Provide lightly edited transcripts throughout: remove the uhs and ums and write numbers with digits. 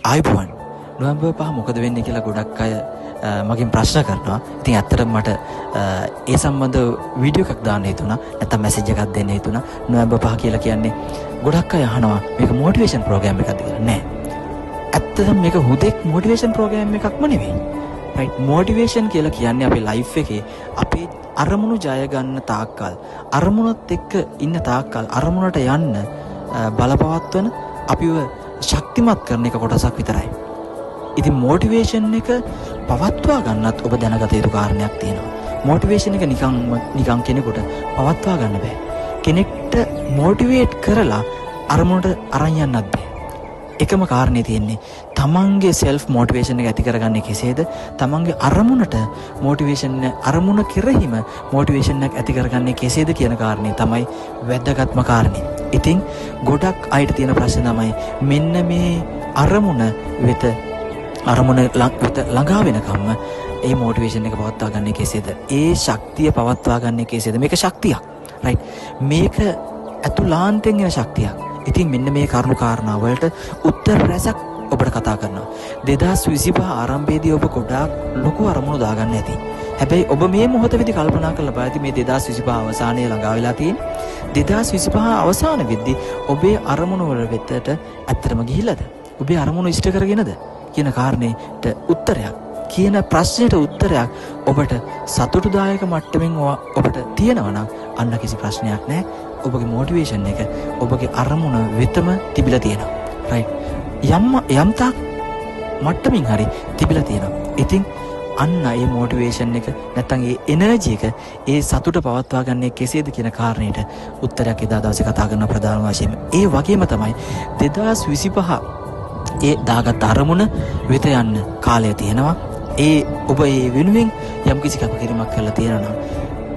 ආයිබෝන් නොවැම්බර් 5 මොකද වෙන්නේ කියලා ගොඩක් අය මගෙන් ප්‍රශ්න කරනවා. ඉතින් ඇත්තටම මට ඒ සම්බන්ධ වීඩියෝ එකක් දාන්න හිතුණා. නැත්නම් මැසේජ් එකක් දෙන්න හිතුණා. නොවැම්බර් 5 කියලා කියන්නේ ගොඩක් අය අහනවා මේක මොටිවේෂන් ප්‍රෝග්‍රෑම් එකක්ද කියලා. නෑ. ඇත්තටම මේක හුදෙක් මොටිවේෂන් ප්‍රෝග්‍රෑම් එකක්ම නෙවෙයි. රයිට්. මොටිවේෂන් කියලා කියන්නේ අපේ ලයිෆ් එකේ අපේ අරමුණු ජය ගන්න තාක්කල්, අරමුණත් එක්ක ඉන්න තාක්කල් අරමුණට යන්න බලපවත්වන අපිව ශක්තිමත් කරන එක කොටසක් විතරයි. ඉතින් මොටිවේෂන් එක පවත්වා ගන්නත් ඔබ දැනගත යුතු කාරණයක් තියෙනවා. මොටිවේෂන් එක නිකන් කෙනෙකුට පවත්වා ගන්න බෑ. කෙනෙක්ට මොටිවේට් කරලා අරමුණට අරන් යන්නත් බෑ. එකම කාරණේ තියෙන්නේ තමන්ගේ සෙල්ෆ් මොටිවේෂන් එක ඇති කරගන්නේ කෙසේද? තමන්ගේ අරමුණට අරමුණ කෙරෙහිම මොටිවේෂන් එක ඇති කරගන්නේ කෙසේද කියන කාරණේ තමයි වැදගත්ම කාරණේ. ඉතින් ගොඩක් අයට තියෙන ප්‍රශ්න තමයි මෙන්න මේ අරමුණ වෙත ළඟා වෙනකම්ම ඒ මොටිවේෂන් එක පවත්වා ගන්නේ කෙසේද? ඒ ශක්තිය පවත්වා ගන්නේ කෙසේද? මේක ශක්තියක්. රයිට්. මේක අතුලාන්තයෙන් එන ශක්තියක්. ඉතින් මෙන්න මේ කරුණු කාරණා වලට උත්තර රැසක් ඔබට කතා කරනවා. 2025 ආරම්භයේදී ඔබ ගොඩාක් ලොකු අරමුණු දාගන්න ඇති. හැබැයි ඔබ මේ මොහොතේදී කල්පනා කරලා බලද්දී මේ 2025 අවසානයේ ළඟා වෙලා තියෙන්නේ. 2025 අවසාන වෙද්දී ඔබේ අරමුණු වල වෙතට ඇත්තටම ගිහිල්ලාද? ඔබේ අරමුණු ඉෂ්ට කරගෙනද? කියන කාරණේට උත්තරයක්, කියන ප්‍රශ්නෙට උත්තරයක් ඔබට සතුටුදායක මට්ටමින් ඔබට තියෙනවා නම් අන්න කිසි ප්‍රශ්නයක් නැහැ. ඔබගේ මොටිවේෂන් එක ඔබගේ අරමුණ වෙතම තිබිලා තියෙනවා. රයිට්. යම් තාක් මට්ටමින් හරි තිබිලා තියෙනවා. ඉතින් අන්න ඒ මොටිවේෂන් එක නැත්තම් ඒ එනර්ජි එක ඒ සතුට පවත්වා ගන්නේ කෙසේද කියන කාරණේට උත්තරයක් එදා දවසේ කතා කරන ප්‍රධාන වශයෙන්. ඒ වගේම තමයි 2025 ඒ දාගත් අරමුණ වෙත යන්න කාලය තියෙනවා. ඔබ ඒ වෙනුවෙන් යම් කිසි කැපකිරීමක් කරලා තියෙනවා නම්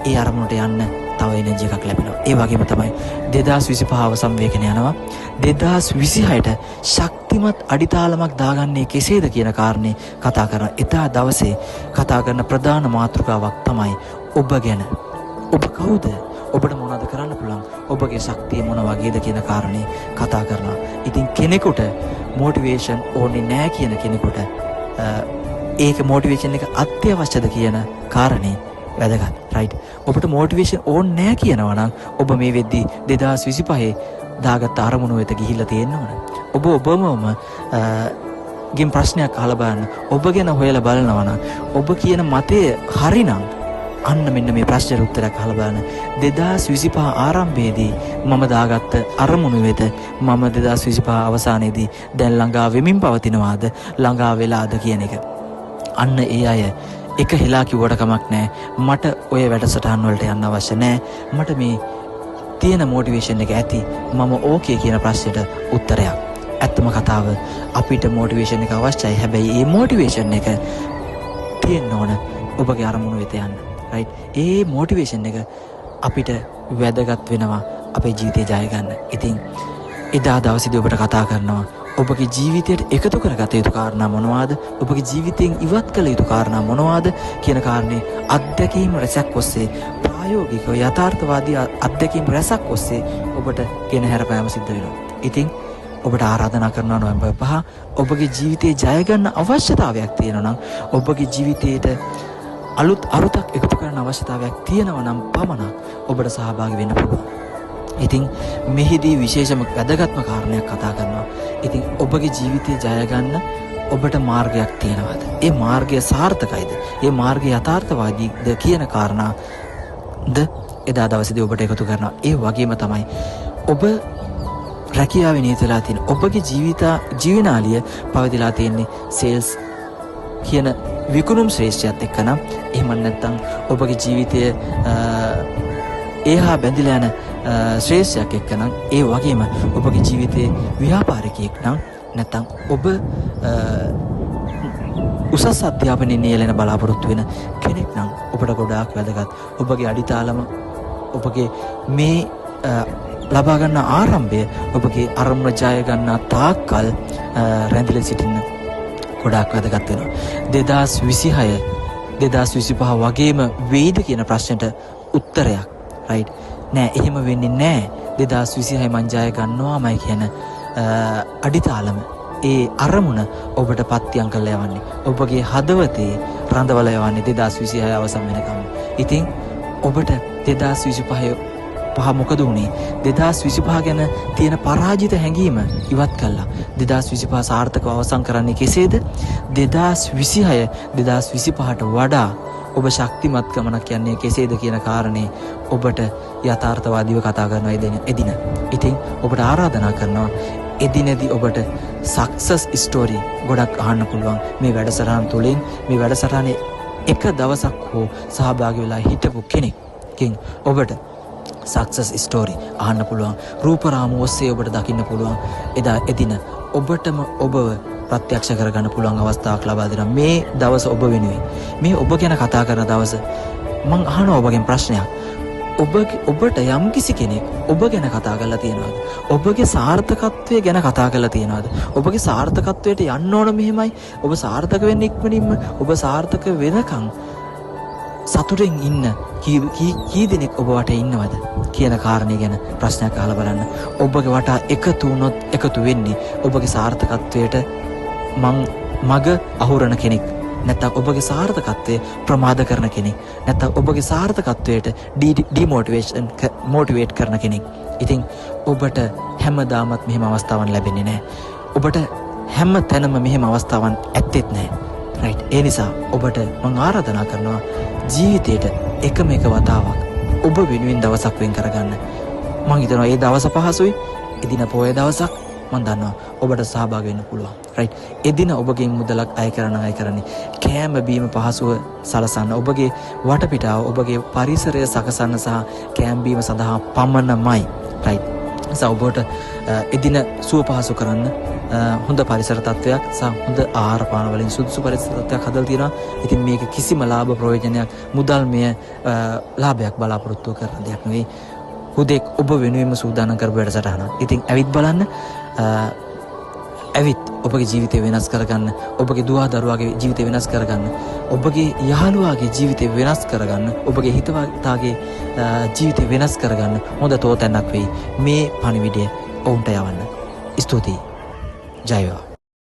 ඒ අරමුණට යන්න තව එනර්ජි එකක් ලැබෙනවා. ඒ වගේම තමයි 2025 අවසන් වේගෙන යනවා. 2026ට ශක්තිමත් අඩිතාලමක් දාගන්නේ කෙසේද කියන කාරණේ කතා කරන එදා දවසේ කතා කරන ප්‍රධාන මාතෘකාවක් තමයි ඔබ ගැන. ඔබ කවුද? ඔබට මොනවද කරන්න පුළුවන්? ඔබගේ ශක්තිය මොන වගේද කියන කාරණේ කතා කරනවා. ඉතින් කෙනෙකුට මොටිවේෂන් ඕනේ නැහැ කියන කෙනෙකුට ඒක මොටිවේෂන් එක අත්‍යවශ්‍යද කියන කාරණේ වැදගත්. රයිට්. ඔබට මොටිවේෂන් ඕනේ නැහැ කියනවා නම් ඔබ මේ වෙද්දී 2025 දාගත්ත අරමුණු වෙත ගිහිල්ලා තියෙනවනේ. ඔබම ගෙන් ප්‍රශ්නයක් අහලා බලන්න. ඔබ ගැන හොයලා බලනවා නම් ඔබ කියන මතය හරිනම් අන්න මෙන්න මේ ප්‍රශ්නෙට උත්තරයක් අහලා බලන්න. 2025 ආරම්භයේදී මම දාගත්ත අරමුණු වෙත මම 2025 අවසානයේදී දැන් ළඟා වෙමින් පවතිනවාද ළඟා වෙලාද කියන එක. අන්න ඒ අය එක හිලා කිව්වට කමක් නැහැ. මට ඔය වැඩසටහන් වලට යන්න අවශ්‍ය නැහැ. මට මේ තියෙන මොටිවේෂන් එක ඇති. මම ඕකේ කියන ප්‍රශ්නෙට උත්තරයක්. ඇත්තම කතාව අපිට මොටිවේෂන් එක අවශ්‍යයි. හැබැයි මේ මොටිවේෂන් එක තියෙන්න ඕන ඔබගේ අරමුණු වෙත යන්න. රයිට්. ඒ මොටිවේෂන් එක අපිට වැදගත් වෙනවා අපේ ජීවිතේ ජය ගන්න. ඉතින් එදා දවසේදී ඔබට කතා කරනවා ඔබගේ ජීවිතයට එකතු කරගත යුතු කාරණා මොනවාද? ඔබගේ ජීවිතයෙන් ඉවත් කළ යුතු කාරණා මොනවාද කියන කාරණේ අත්දැකීම් රැසක් ඔස්සේ ප්‍රායෝගිකව යථාර්ථවාදී අත්දැකීම් රැසක් ඔස්සේ ඔබට ගෙන හැරපෑම සිද්ධ වෙනවා. ඉතින් ඔබට ආරාධනා කරනවා නොවැම්බර් 5 ඔබගේ ජීවිතේ ජය ගන්න අවශ්‍යතාවයක් තියෙනවා නම් ඔබගේ ජීවිතේට අලුත් අරුතක් එකතු කරන්න අවශ්‍යතාවයක් තියෙනවා නම් පමණක් ඔබට සහභාගී වෙන්න පුළුවන්. ඉතින් මෙහිදී විශේෂම වැදගත්ම කාරණයක් කතා කරනවා. ඉතින් ඔබගේ ජීවිතය ජය ගන්න ඔබට මාර්ගයක් තියෙනවාද? ඒ මාර්ගය සාර්ථකයිද? ඒ මාර්ගය යථාර්ථවාදීද කියන කාරණාද එදා දවසේදී ඔබට එකතු කරනවා. ඒ වගේම තමයි ඔබ රැකියාවේ නියතලා තියෙන ඔබගේ ජීවනාලිය පවතිලා තියෙන්නේ සේල්ස් කියන විකුණුම් ශ්‍රේෂ්ඨයත් එක්කනම් එහෙම නැත්නම් ඔබගේ ජීවිතය ඒහා බැඳිලා යන ශ්‍රේෂ්ඨයක් එක්කනම් ඒ වගේම ඔබගේ ජීවිතයේ ව්‍යාපාරිකයෙක් නම් නැත්නම් ඔබ උසස් අධ්‍යාපනයේ නියැලෙන බලාපොරොත්තු වෙන කෙනෙක් නම් ඔබට ගොඩාක් වැදගත්. ඔබගේ අඩිතාලම ඔබගේ මේ ලබා ගන්න ආරම්භය ඔබගේ අරමුණ ජය ගන්න තාක්කල් රැඳිලා සිටින්න ගොඩාක් වැදගත් වෙනවා. 2026 2025 වගේම වෙයිද කියන ප්‍රශ්නෙට උත්තරයක් රයිට් නෑ. එහෙම වෙන්නේ නෑ. 2026 මං ජය ගන්නවාමයි කියන අඩිතාලම ඒ අරමුණ ඔබට පත්‍යං කරලා යවන්නේ. ඔබගේ හදවතේ රඳවලා යවන්නේ 2026 අවසන් වෙනකම්. ඉතින් ඔබට 2025 මොකද වුනේ? 2025 ගැන තියෙන පරාජිත හැඟීම ඉවත් කළා. 2025 සාර්ථකව අවසන් කරන්නේ කෙසේද? 2026 2025ට වඩා ඔබ ශක්තිමත් ගමනක් යන්නේ කෙසේද කියන කාරණේ ඔබට යථාර්ථවාදීව කතා කරනවා එදින. ඉතින් ඔබට ආරාධනා කරනවා එදිනෙදි ඔබට සක්සස් ස්ටෝරි ගොඩක් අහන්න පුළුවන් මේ වැඩසටහන තුළින්. මේ වැඩසටහනේ එක දවසක් හෝ සහභාගී වෙලා හිටපු කෙනෙක්ගෙන් ඔබට සක්සස් ස්ටෝරි අහන්න පුළුවන්. රූපරාම ඔස්සේ ඔබට දකින්න පුළුවන්. එදින ඔබටම ඔබව ප්‍රත්‍යක්ෂ කරගන්න පුළුවන් අවස්ථාවක් ලබා දෙනවා මේ දවස ඔබ වෙනුවෙන්. මේ ඔබ ගැන කතා කරන දවස මං අහනවා ඔබගෙන් ප්‍රශ්නයක්. ඔබට යම් කිසි කෙනෙක් ඔබ ගැන කතා කරලා තියෙනවද? ඔබගේ සාර්ථකත්වය ගැන කතා කරලා තියෙනවද? ඔබගේ සාර්ථකත්වයට යන්න ඕන මෙහෙමයි. ඔබ සාර්ථක වෙන්න ඉක්මනින්ම ඔබ සාර්ථක වෙනකන් සතුටෙන් ඉන්න කී දෙනෙක් ඔබ වටේ ඉන්නවද කියන කාරණේ ගැන ප්‍රශ්නයක් අහලා බලන්න. ඔබගේ වටා එකතු වුණොත් එකතු වෙන්නේ ඔබගේ සාර්ථකත්වයට මග අහුරන කෙනෙක්. නැත්නම් ඔබගේ සාර්ථකත්වය ප්‍රමාද කරන කෙනෙක්. නැත්නම් ඔබගේ සාර්ථකත්වයට මොටිවේට් කරන කෙනෙක්. ඉතින් ඔබට හැමදාමත් මෙහෙම අවස්ථාවන් ලැබෙන්නේ නැහැ. ඔබට හැම තැනම මෙහෙම අවස්ථාවන් ඇත්තෙත් නැහැ. රයිට්. ඒ නිසා ඔබට මම ආරාධනා කරනවා ජීවිතේට එකම එක වතාවක් ඔබ වෙනුවෙන් දවසක් වෙන් කරගන්න. මම හිතනවා ඒ දවස පහසුයි. එදින පොයේ දවසක් මම දන්නවා ඔබට සහභාගී වෙන්න පුළුවන්. රයිට්. එදින ඔබගෙන් මුදලක් අය කරන්නේ කෑම බීම පහසුව සලසන්න. ඔබගේ වටපිටාව ඔබගේ පරිසරය සකසන්න සහ කෑම බීම සඳහා පමණමයි. රයිට්. ඔබට එදින සුව පහසු කරන්න හොඳ පරිසර තත්වයක් සහ හොඳ ආහාර පාන වලින් සුදුසු පරිසර තත්වයක් හදලා තියෙනවා. ඉතින් මේක කිසිම ලාභ ප්‍රයෝජනයක් මුදල්මය ලාභයක් බලාපොරොත්තු කරන දෙයක් නෙවෙයි. හුදෙක් ඔබ වෙනුවෙන්ම සූදානම් කරපු වැඩසටහනක්. ඉතින් ඇවිත් බලන්න. ඇවිත් ඔබගේ ජීවිතය වෙනස් කරගන්න. ඔබගේ දුවා දරුවාගේ ජීවිතය වෙනස් කරගන්න. ඔබගේ යහළුවාගේ ජීවිතය වෙනස් කරගන්න. ඔබගේ හිතවතාගේ ජීවිතය වෙනස් කරගන්න හොඳ තෝතැන්නක් වෙයි මේ පණිවිඩය ඔවුන්ට යවන්න. ස්තුතියි. ජය වේවා.